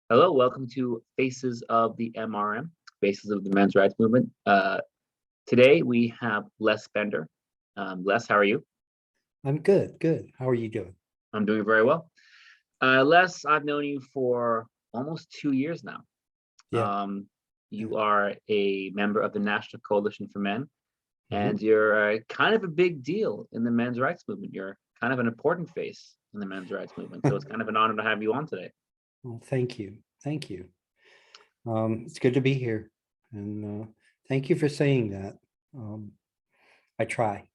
Hello, welcome to Faces of the MRM, Faces of the Men's Rights Movement. Today we have Les Bender. Les, how are you? I'm good, good. How are you doing? I'm doing very well. Les, I've known you for almost 2 years now. Yeah. Yeah. You are a member of the National Coalition for Men, Mhm. and you're kind of a big deal in the men's rights movement. You're kind of an important face in the men's rights movement. So it's kind of an honor to have you on today. Well, thank you. Thank you. It's good to be here. And thank you for saying that. Um, I try.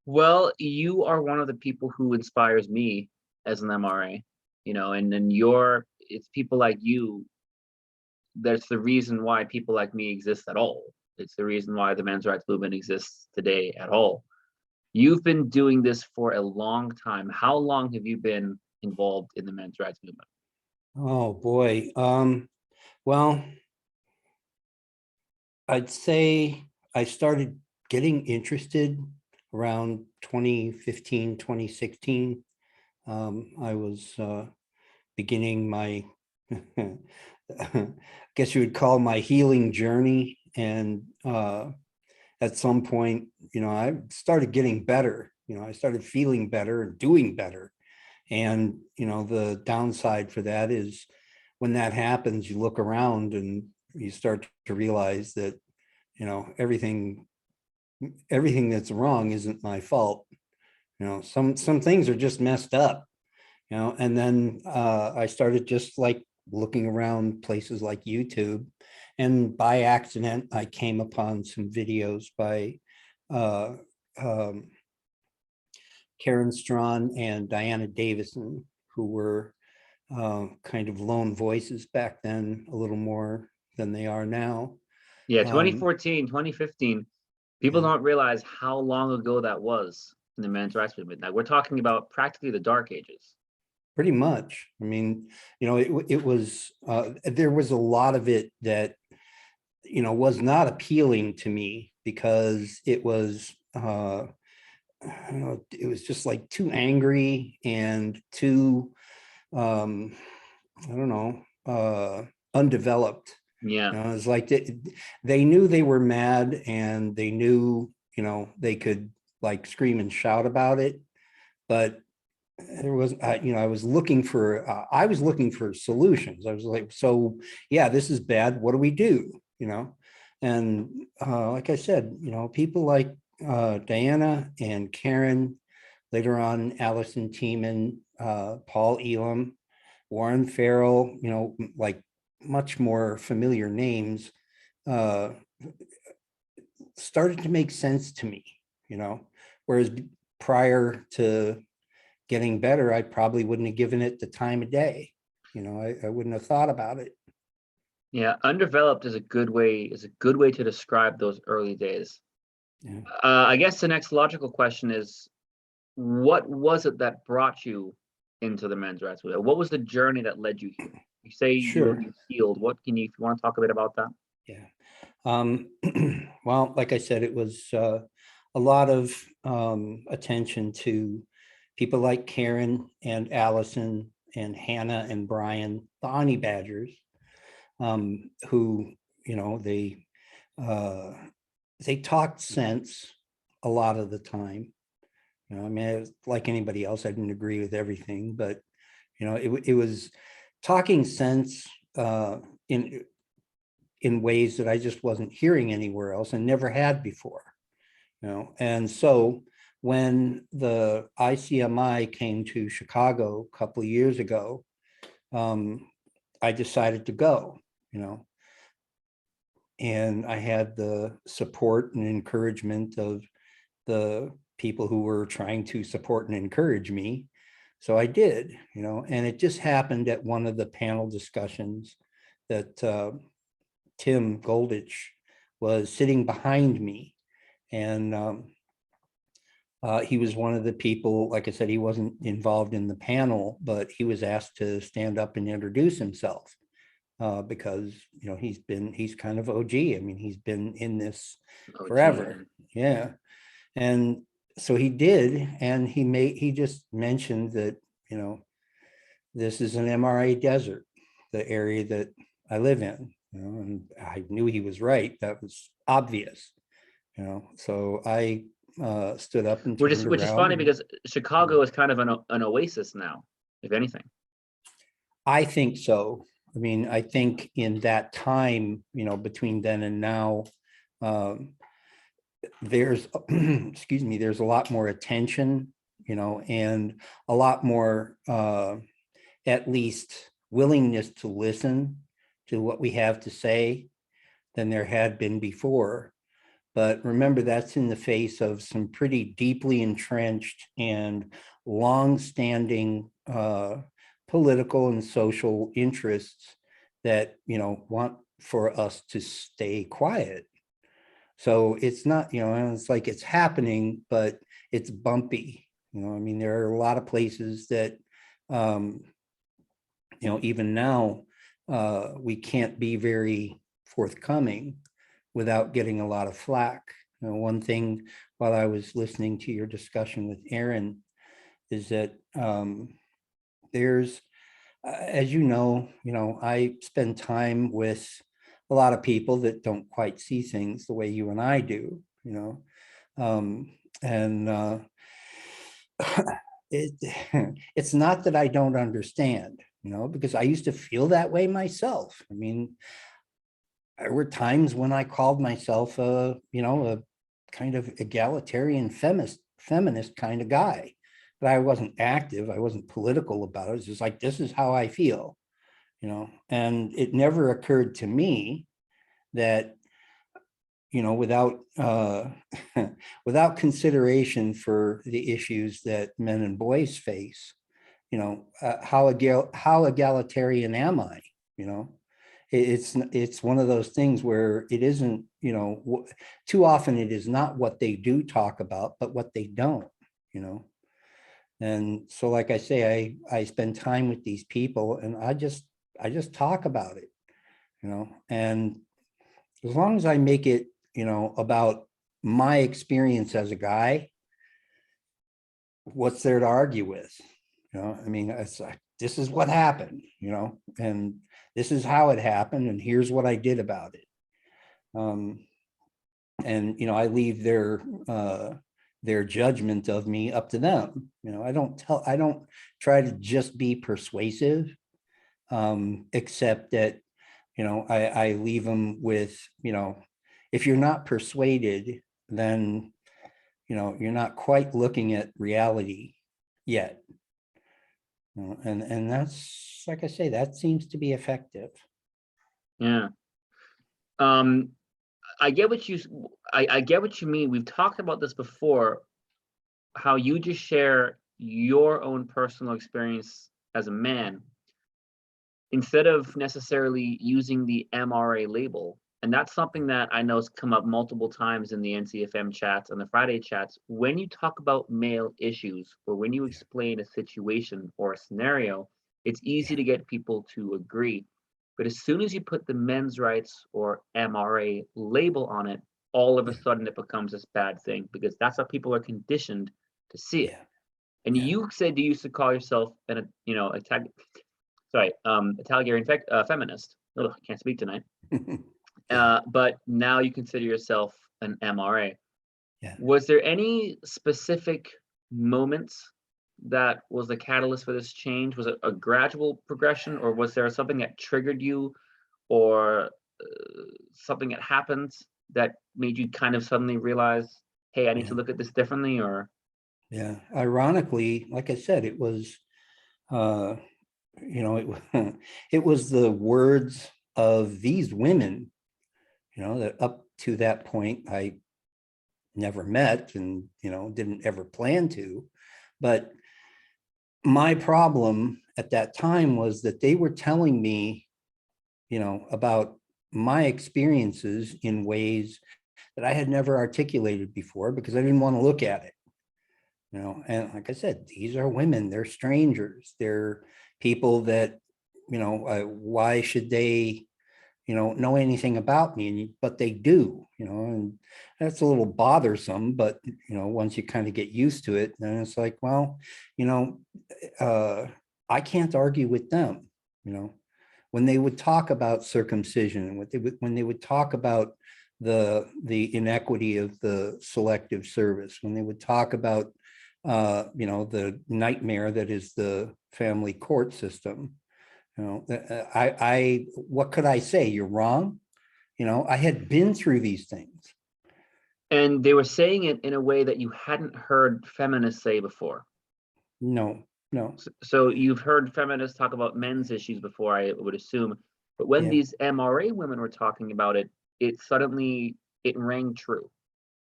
Well, you are one of the people who inspires me as an MRA, and then it's people like you that's the reason why people like me exist at all. It's the reason why the men's rights movement exists today at all. You've been doing this for a long time. How long have you been involved in the men's rights movement? Oh boy. Well, I'd say I started getting interested around 2015, 2016. I was beginning my, I guess you would call my healing journey. And at some point, I started getting better. I started feeling better and doing better. And, the downside for that is when that happens, you look around and you start to realize that, everything that's wrong isn't my fault. Some things are just messed up, and then I started just like looking around places like YouTube, and by accident I came upon some videos by uh, um, Karen Strawn and Diana Davison, who were kind of lone voices back then, a little more than they are now. Yeah, Um, 2014, 2015. People yeah, don't realize how long ago that was in the men's rights movement. Now we're talking about practically the dark ages. pretty much. I mean, it was there was a lot of it that was not appealing to me because it was it was just like too angry and too um I don't know, undeveloped. Yeah. It's like they knew they were mad, and they knew, they could like scream and shout about it, but there was, I was looking for solutions. I was like, so yeah, this is bad. What do we do? And like I said, people like Diana and Karen, later on Allison Tiemann, Paul Elam, Warren Farrell, like much more familiar names, uh, started to make sense to me, whereas prior to getting better, I probably wouldn't have given it the time of day. I wouldn't have thought about it. Yeah, undeveloped is a good way to describe those early days. Yeah, I guess the next logical question is, what was it that brought you into the men's rights movement? What was the journey that led you here? You say sure. you healed. If you want to talk a bit about that? Yeah. Um, well, like I said, it was a lot of attention to people like Karen and Allison and Hannah and Brian, the Honey Badgers, who, you know, they uh, they talked sense a lot of the time. I mean, like anybody else, I didn't agree with everything, but it was talking sense in ways that I just wasn't hearing anywhere else and never had before. And so when the ICMI came to Chicago a couple of years ago, um, I decided to go. You know, and I had the support and encouragement of the people who were trying to support and encourage me. So I did, and it just happened at one of the panel discussions that Tim Goldich was sitting behind me. And he was one of the people, like I said, he wasn't involved in the panel, but he was asked to stand up and introduce himself because, he's kind of OG. I mean, he's been in this Oh, gee. forever. Yeah. And so he did, and he just mentioned that, this is an MRA desert. the area that I live in, and I knew he was right. That was obvious, so I stood up and turned Which is around. funny because Chicago is kind of an oasis now, if anything. I think so. I mean, I think in that time, between then and now, there's, excuse me, there's a lot more attention, and a lot more, at least willingness to listen to what we have to say than there had been before. But remember, that's in the face of some pretty deeply entrenched and long-standing political and social interests that, want for us to stay quiet. So it's not, and it's like it's happening, but it's bumpy. I mean, there are a lot of places that, even now, we can't be very forthcoming without getting a lot of flack. One thing while I was listening to your discussion with Aaron is that there's, as I spend time with a lot of people that don't quite see things the way you and I do, and it's not that I don't understand, because I used to feel that way myself. I mean, there were times when I called myself a kind of egalitarian feminist kind of guy, but I wasn't active. I wasn't political about it. It's just like, this is how I feel, and it never occurred to me that, without without consideration for the issues that men and boys face, how egalitarian am I? It's one of those things where it isn't, too often it is not what they do talk about, but what they don't, And so, like I say, I spend time with these people and I just talk about it, and as long as I make it, about my experience as a guy, what's there to argue with? I mean, it's like, this is what happened, and this is how it happened, and here's what I did about it. And I leave their judgment of me up to them. I don't try to just be persuasive, except that, I leave them with, if you're not persuaded, then, you're not quite looking at reality yet. And that's, like I say, that seems to be effective. Yeah. I get what I get what you mean. We've talked about this before, how you just share your own personal experience as a man instead of necessarily using the MRA label. And that's something that I know has come up multiple times in the NCFM chats and the Friday chats. When you talk about male issues or when you explain a situation or a scenario, it's easy to get people to agree. But as soon as you put the men's rights or MRA label on it, all of a sudden it becomes this bad thing because that's how people are conditioned to see it. Yeah. And Yeah. you said you used to call yourself Italian feminist. Ugh, I can't speak tonight. But now you consider yourself an MRA. Yeah. Was there any specific moments that was the catalyst for this change? Was it a gradual progression, or was there something that triggered you, or something that happened that made you kind of suddenly realize, hey, I need to Yeah. look at this differently? Or Yeah. Ironically, like I said, it was, it was the words of these women, that up to that point I never met and, didn't ever plan to. But my problem at that time was that they were telling me, about my experiences in ways that I had never articulated before because I didn't want to look at it. And like I said, these are women, they're strangers, they're people that, why should they, know anything about me? But they do, and that's a little bothersome, but, once you kind of get used to it, then it's like, well, I can't argue with them, when they would talk about circumcision, and when they would talk about the inequity of the selective service, when they would talk about the nightmare that is the family court system, what could I say? You're wrong. I had been through these things. And they were saying it in a way that you hadn't heard feminists say before. No. So you've heard feminists talk about men's issues before, I would assume, but when Yeah. these MRA women were talking about it, it rang true.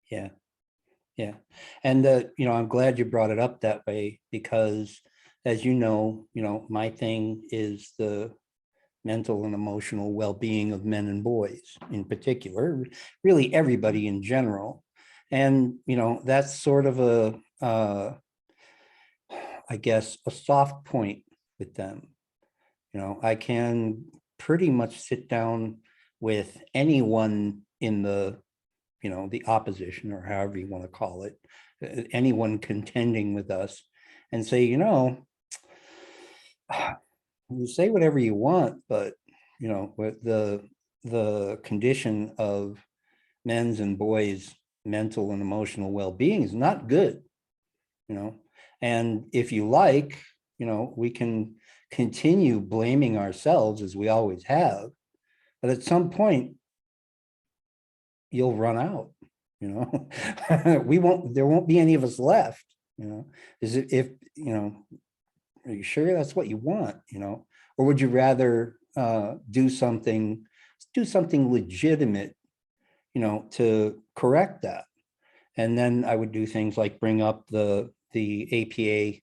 Yeah. And I'm glad you brought it up that way, because as my thing is the mental and emotional well-being of men and boys in particular, really everybody in general. And, that's sort of I guess, a soft point with them. I can pretty much sit down with anyone in the opposition, or however you want to call it, anyone contending with us, and say, you say whatever you want, but with the condition of men's and boys' mental and emotional well-being is not good. And if you like, we can continue blaming ourselves as we always have, but at some point you'll run out. There won't be any of us left. Is it, if are you sure that's what you want? Or would you rather do something legitimate, to correct that? And then I would do things like bring up the APA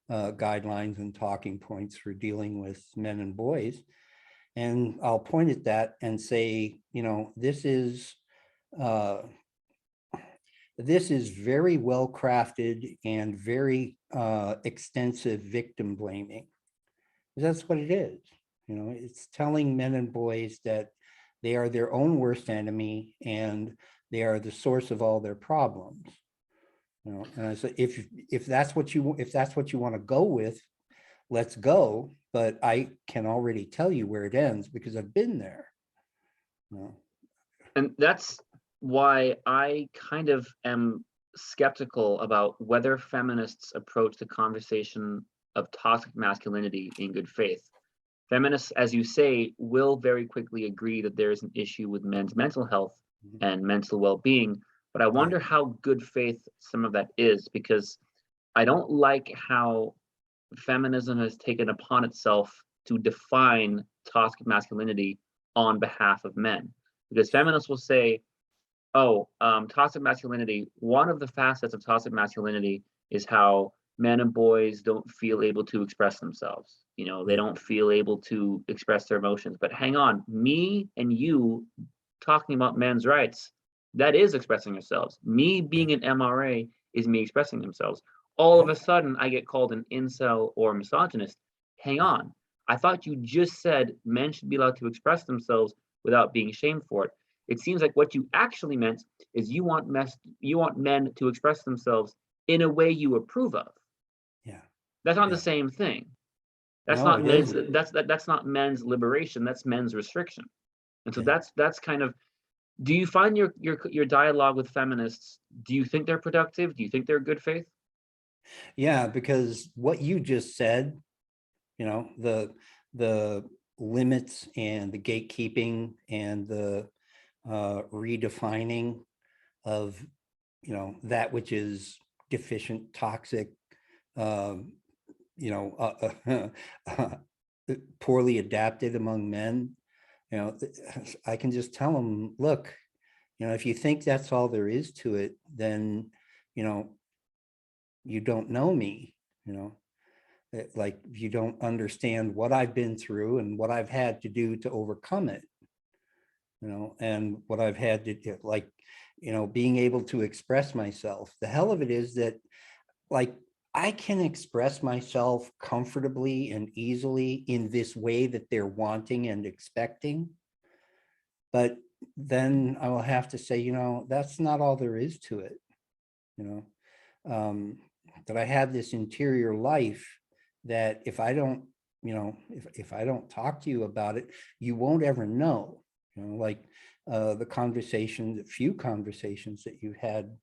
guidelines and talking points for dealing with men and boys. And I'll point at that and say, this is very well crafted and very extensive victim blaming. That's what it is. It's telling men and boys that they are their own worst enemy and they are the source of all their problems. And I said, if that's what you want to go with, let's go. But I can already tell you where it ends because I've been there. And that's why I kind of am skeptical about whether feminists approach the conversation of toxic masculinity in good faith. Feminists, as you say, will very quickly agree that there is an issue with men's mental health and mental well-being, but I wonder how good faith some of that is, because I don't like how feminism has taken upon itself to define toxic masculinity on behalf of men. Because feminists will say, toxic masculinity, one of the facets of toxic masculinity is how men and boys don't feel able to express themselves. They don't feel able to express their emotions. But hang on, me and you talking about men's rights, that is expressing yourselves. Me being an MRA is me expressing themselves. All of a sudden, I get called an incel or misogynist. Hang on, I thought you just said men should be allowed to express themselves without being shamed for it. It seems like what you actually meant is you want men to express themselves in a way you approve of. Yeah, that's not the same thing. That's No, not it men's. isn't. That's not men's liberation. That's men's restriction. And so Yeah. that's kind of. Do you find your dialogue with feminists? Do you think they're productive? Do you think they're good faith? Yeah, because what you just said, the limits and the gatekeeping and the redefining of that which is deficient, toxic, um, poorly adapted among men. I can just tell them, look, if you think that's all there is to it, then you don't know me. Like, you don't understand what I've been through and what I've had to do to overcome it. And what I've had to do, like, being able to express myself. The hell of it is that, like, I can express myself comfortably and easily in this way that they're wanting and expecting. But then I will have to say, that's not all there is to it. That I have this interior life that if I don't if I don't talk to you about it, you won't ever know, like the few conversations that you've had,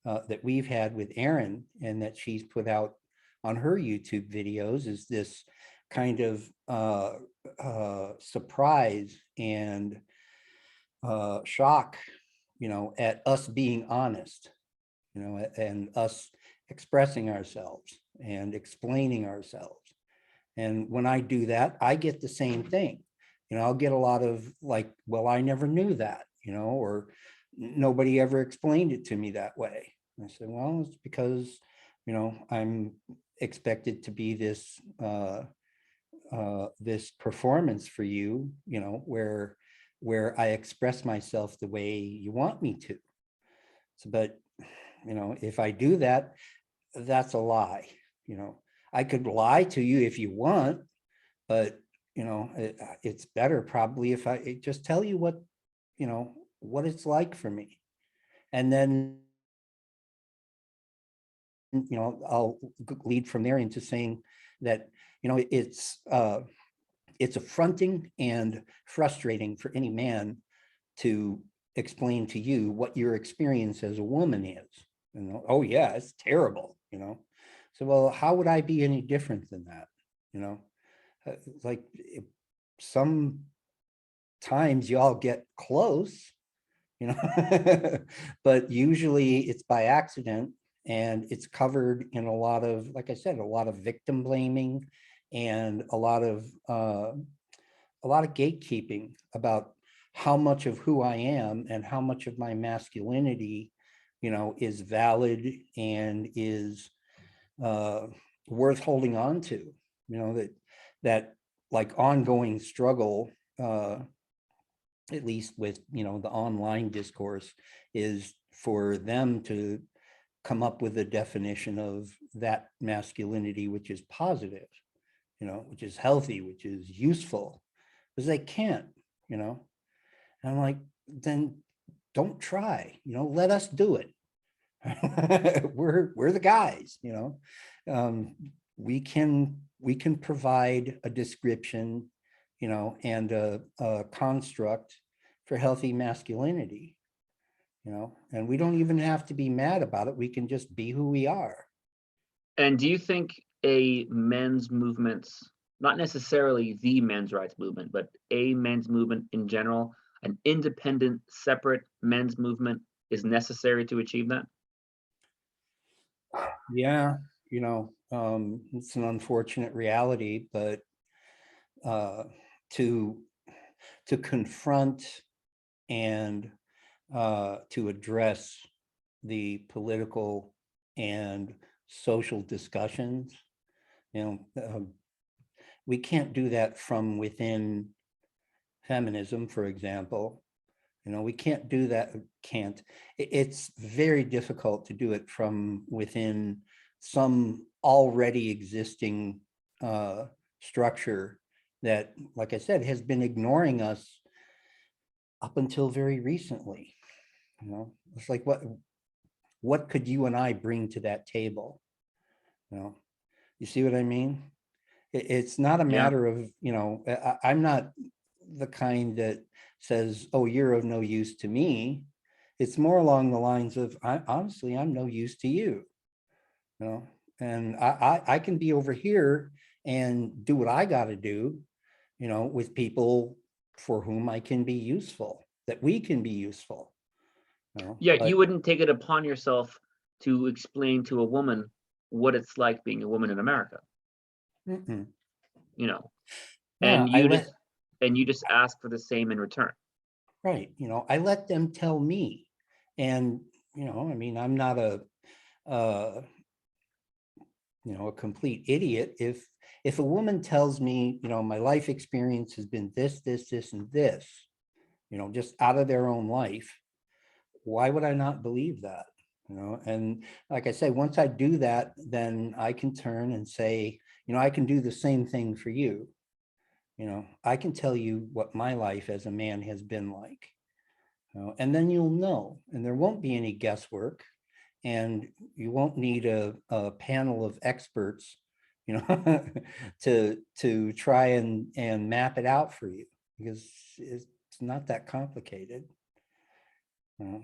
that we've had with Erin and that she's put out on her YouTube videos is this kind of surprise and shock, at us being honest, and us expressing ourselves and explaining ourselves. And when I do that, I get the same thing. I'll get a lot of like, well, I never knew that, or nobody ever explained it to me that way. And I said, well, it's because, I'm expected to be this performance for you, where I express myself the way you want me to. So, but, if I do that, that's a lie. I could lie to you if you want, but, it's better probably if I just tell you what it's like for me. And then, I'll lead from there into saying that, it's affronting and frustrating for any man to explain to you what your experience as a woman is. Oh yeah, it's terrible, So, well, how would I be any different than that? Like sometimes y'all get close, but usually it's by accident, and it's covered in a lot of, like I said, a lot of victim blaming and a lot of gatekeeping about how much of who I am and how much of my masculinity, is valid and is worth holding on to. That like ongoing struggle, at least with the online discourse, is for them to come up with a definition of that masculinity which is positive, which is healthy, which is useful, because they can't. And I'm like, then don't try, let us do it. We're the guys, we can provide a description, and a construct for healthy masculinity, and we don't even have to be mad about it. We can just be who we are. And do you think a men's movements, not necessarily the men's rights movement, but a men's movement in general, an independent, separate men's movement is necessary to achieve that? Yeah, it's an unfortunate reality, but to confront and to address the political and social discussions, we can't do that from within feminism, for example. We can't do that. It's very difficult to do it from within some already existing structure that, like I said, has been ignoring us up until very recently. It's like, what could you and I bring to that table? You see what I mean? It's not a Yeah. matter of, I'm not the kind that says, oh, you're of no use to me. It's more along the lines of, honestly, I'm no use to you. And I can be over here and do what I got to do, with people for whom I can be useful, that we can be useful. Yeah, But you wouldn't take it upon yourself to explain to a woman what it's like being a woman in America, mm-mm. and I you just ask for the same in return. right, I let them tell me, and I mean, I'm not a a complete idiot. If a woman tells me, my life experience has been this, and this, just out of their own life, why would I not believe that? And like I say, once I do that, then I can turn and say, I can do the same thing for you. I can tell you what my life as a man has been like, and then you'll know, and there won't be any guesswork, and you won't need a panel of experts you know, to try and map it out for you, because it's not that complicated. You know?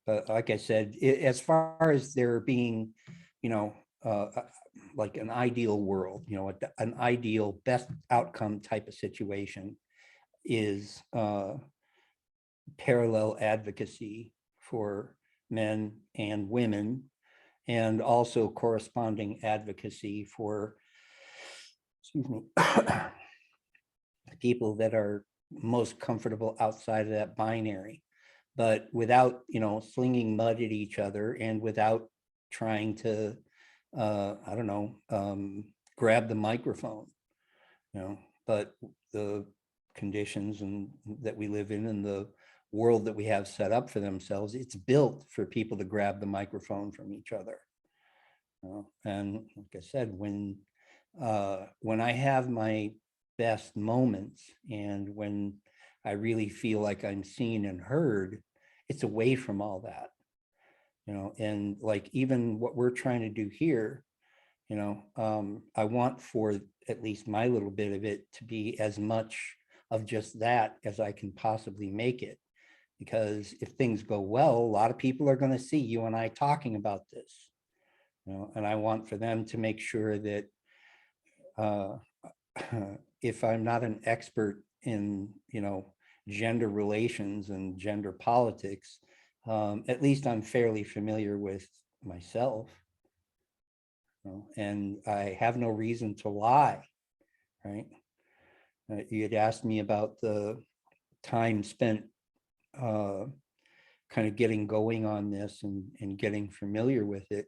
But like I said, as far as there being, you know, like an ideal world, you know, an ideal best outcome type of situation is parallel advocacy for men and women, and also corresponding advocacy for, excuse me, people that are most comfortable outside of that binary, but without, you know, slinging mud at each other, and without trying to, I don't know, grab the microphone, you know. But the conditions and that we live in, and the world that we have set up for themselves, it's built for people to grab the microphone from each other. You know? And like I said, when I have my best moments, and when I really feel like I'm seen and heard, it's away from all that, you know. And like, even what we're trying to do here, you know, I want for at least my little bit of it to be as much of just that as I can possibly make it. Because if things go well, a lot of people are going to see you and I talking about this, you know, and I want for them to make sure that uh, if I'm not an expert in, you know, gender relations and gender politics, at least I'm fairly familiar with myself, you know, and I have no reason to lie, right? You had asked me about the time spent kind of getting going on this, and getting familiar with it.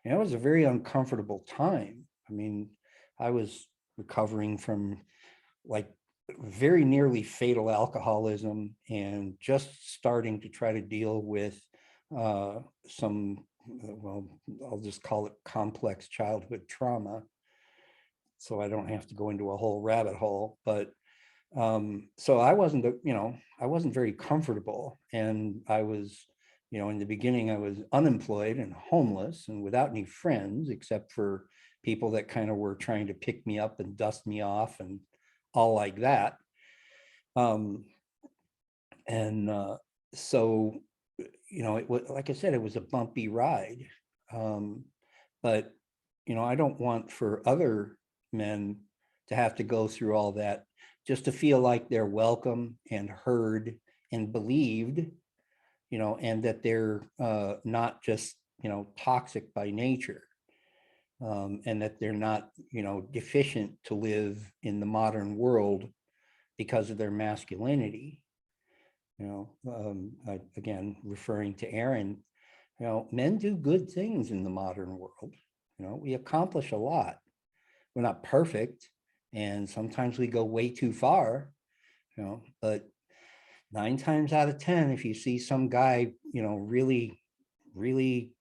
And it was a very uncomfortable time. I mean, I was recovering from like very nearly fatal alcoholism, and just starting to try to deal with some, well, I'll just call it complex childhood trauma, so I don't have to go into a whole rabbit hole. But so I wasn't, you know, I wasn't very comfortable, and I was, you know, in the beginning I was unemployed and homeless and without any friends, except for people that kind of were trying to pick me up and dust me off and all like that. Um, and so, you know, it was, like I said, it was a bumpy ride. Um, but, you know, I don't want for other men to have to go through all that just to feel like they're welcome and heard and believed, you know, and that they're not just, you know, toxic by nature, and that they're not, you know, deficient to live in the modern world because of their masculinity. You know, again, referring to Aaron, you know, men do good things in the modern world. You know, we accomplish a lot. We're not perfect, and sometimes we go way too far, you know, but 9 times out of 10, if you see some guy, you know, really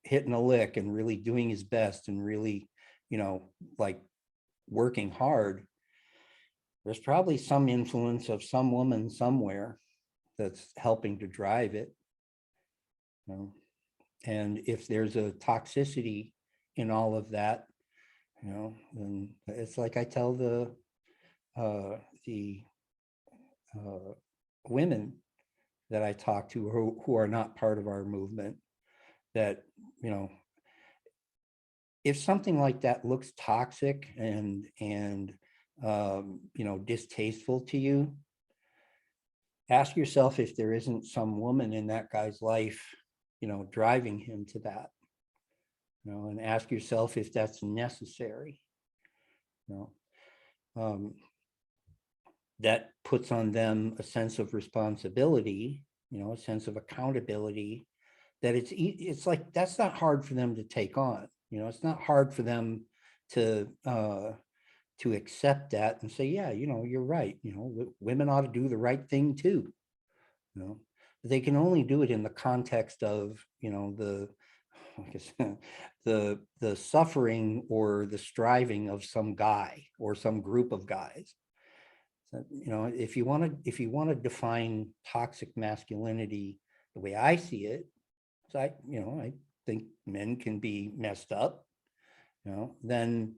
hitting a lick and really doing his best and really, you know, like working hard, there's probably some influence of some woman somewhere that's helping to drive it, you know. And if there's a toxicity in all of that, you know, then it's like I tell uh, the women that I talk to who are not part of our movement, that, you know, if something like that looks toxic and you know, distasteful to you, ask yourself if there isn't some woman in that guy's life, you know, driving him to that, you know, and ask yourself if that's necessary, you know. That puts on them a sense of responsibility, you know, a sense of accountability, that it's like, that's not hard for them to take on, you know. It's not hard for them to accept that and say, yeah, you know, you're right, you know, women ought to do the right thing too, you know. But they can only do it in the context of, you know, the, like I said, the suffering or the striving of some guy or some group of guys. So, you know, if you want to define toxic masculinity the way I see it, so you know, I think men can be messed up, you know, then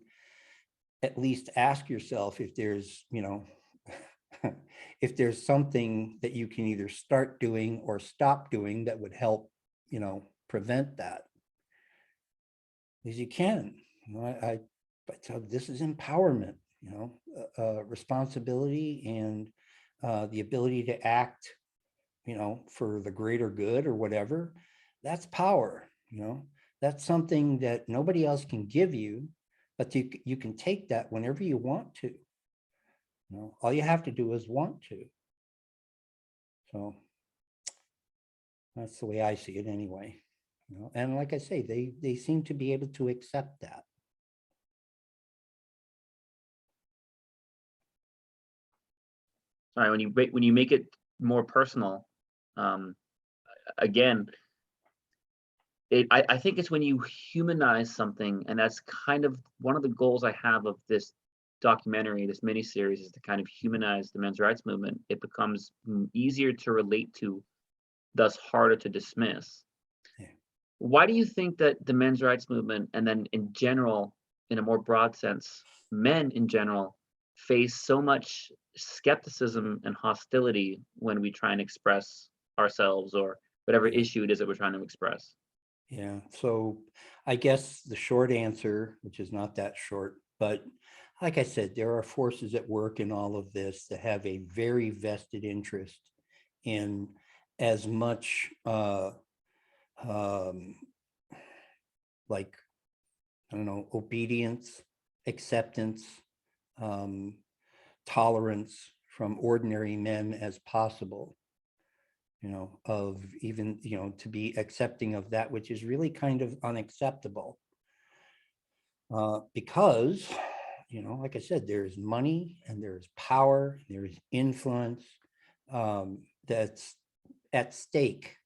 at least ask yourself if there's, if there's something that you can either start doing or stop doing that would help, prevent that. Because you can, but so this is empowerment, responsibility and the ability to act, for the greater good or whatever. That's power, that's something that nobody else can give you, but you can take that whenever you want to. All you have to do is want to. So that's the way I see it anyway. And like I say, they seem to be able to accept that. All right, when you make it more personal, again, I think it's when you humanize something, and that's kind of one of the goals I have of this documentary, this miniseries, is to kind of humanize the men's rights movement. It becomes easier to relate to, thus harder to dismiss. Yeah. Why do you think that the men's rights movement, and then in general, in a more broad sense, men in general, face so much skepticism and hostility when we try and express ourselves or whatever Yeah. issue it is that we're trying to express? Yeah, so I guess the short answer, which is not that short, but like I said, there are forces at work in all of this that have a very vested interest in as much um, like, I don't know, obedience, acceptance, um, tolerance from ordinary men as possible. Of even, to be accepting of that which is really kind of unacceptable. Because, like I said, there's money and there's power, there's influence that's at stake,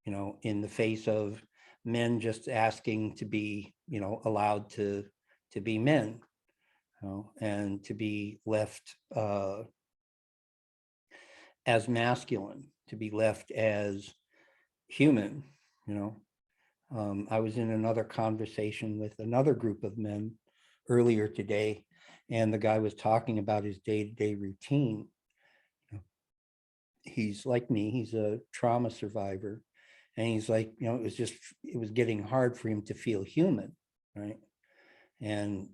in the face of men just asking to be, allowed to be men, and to be left as masculine, to be left as human. I was in another conversation with another group of men earlier today, and the guy was talking about his day-to-day routine. He's like me, he's a trauma survivor, and he's like, it was getting hard for him to feel human, right? And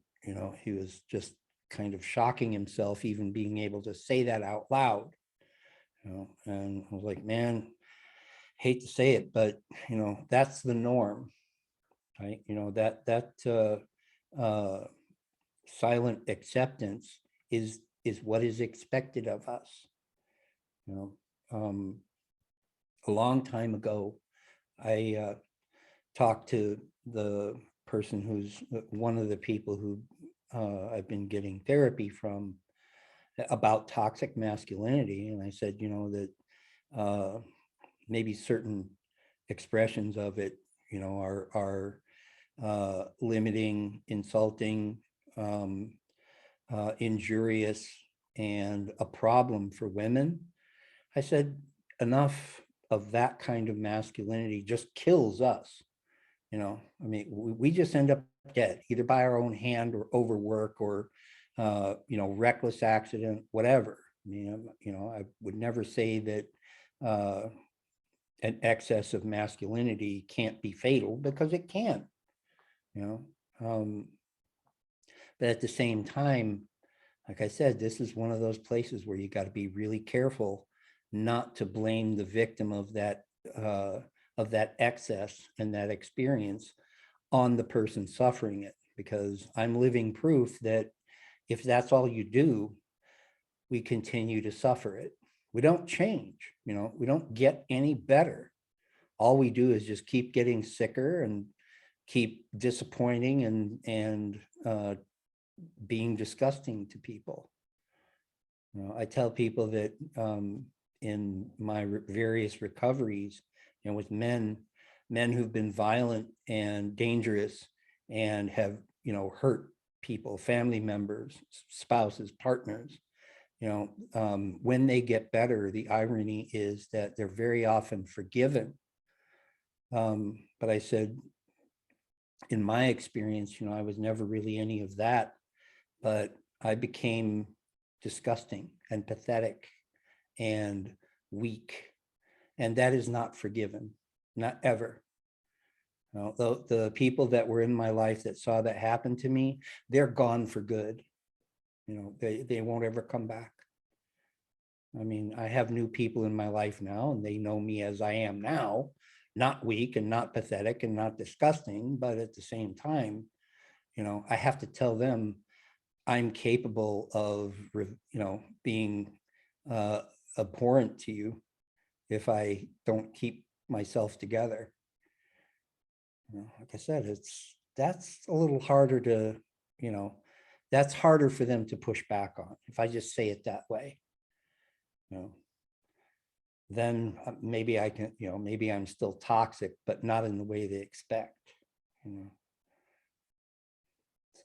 he was just kind of shocking himself even being able to say that out loud. And I was like, man, hate to say it, but that's the norm, right? That silent acceptance is what is expected of us. A long time ago, I talked to the person who's one of the people who I've been getting therapy from about toxic masculinity, and I said, that maybe certain expressions of it, are limiting, insulting, injurious, and a problem for women. I said, enough of that kind of masculinity just kills us. I mean, we just end up dead, either by our own hand or overwork or, reckless accident, whatever. I mean, I would never say that an excess of masculinity can't be fatal, because it can, but at the same time, like I said, this is one of those places where you got to be really careful not to blame the victim of that excess and that experience on the person suffering it, because I'm living proof that if that's all you do, we continue to suffer it. We don't change, we don't get any better. All we do is just keep getting sicker and keep disappointing and being disgusting to people. I tell people that in my various recoveries, with men who've been violent and dangerous and have, hurt people, family members, spouses, partners, when they get better, the irony is that they're very often forgiven. But I said, in my experience, I was never really any of that. but I became disgusting and pathetic and weak. And that is not forgiven, not ever. No, the people that were in my life that saw that happen to me, they're gone for good. They won't ever come back. I mean, I have new people in my life now, and they know me as I am now, not weak and not pathetic and not disgusting, but at the same time, I have to tell them I'm capable of, being abhorrent to you if I don't keep myself together. Like I said, that's a little harder to, that's harder for them to push back on, if I just say it that way. Then maybe I can, maybe I'm still toxic, but not in the way they expect.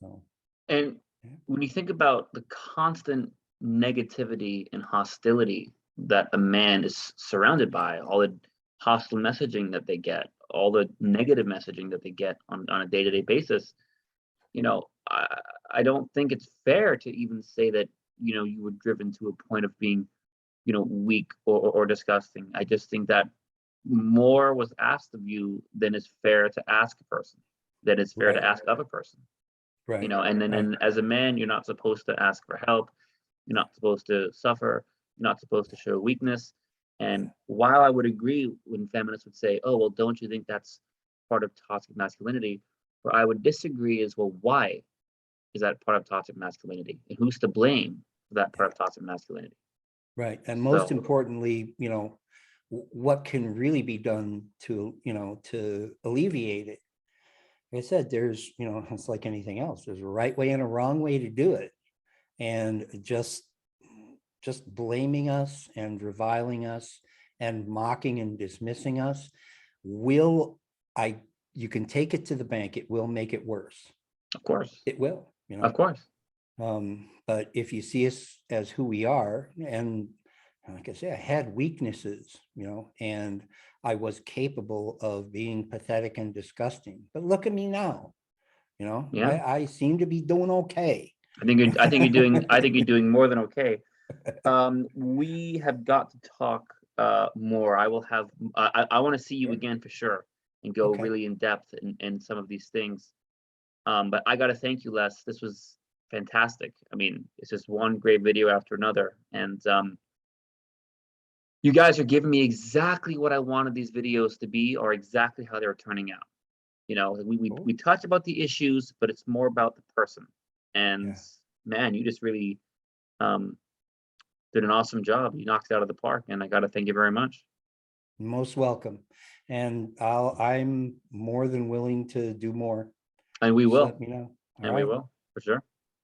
So. And Yeah. when you think about the constant negativity and hostility that a man is surrounded by, all the hostile messaging that they get, all the negative messaging that they get on a day-to-day basis, I don't think it's fair to even say that, you were driven to a point of being, weak or disgusting. I just think that more was asked of you than is fair to ask a person, that is fair to Right. ask of a person. Right. And then Right. and as a man, you're not supposed to ask for help. You're not supposed to suffer. You're not supposed to show weakness. And while I would agree when feminists would say, oh, well, don't you think that's part of toxic masculinity? Where I would disagree is, well, why is that part of toxic masculinity? And who's to blame for that part of toxic masculinity? Right. And most So, importantly, what can really be done to, to alleviate it? Like I said, there's, it's like anything else. There's a right way and a wrong way to do it. And just blaming us and reviling us and mocking and dismissing us you can take it to the bank, it will make it worse. of course, It will, of course. But if you see us as who we are, and like I say, I had weaknesses, and I was capable of being pathetic and disgusting. But look at me now, Yeah. I seem to be doing okay. I think you're doing more than okay. We have got to talk more. I will have I want to see you Sure. again for sure and go Okay. really in depth in some of these things. But I got to thank you, Les. This was fantastic. I mean, it's just one great video after another, and you guys are giving me exactly what I wanted these videos to be, or exactly how they were turning out. Cool. We touch about the issues, but it's more about the person. And Yeah. man, you just really um, did an awesome job. You knocked it out of the park, and I got to thank you very much. Most welcome. And I'm more than willing to do more. And we Just will, let me know. All and we right. will for sure.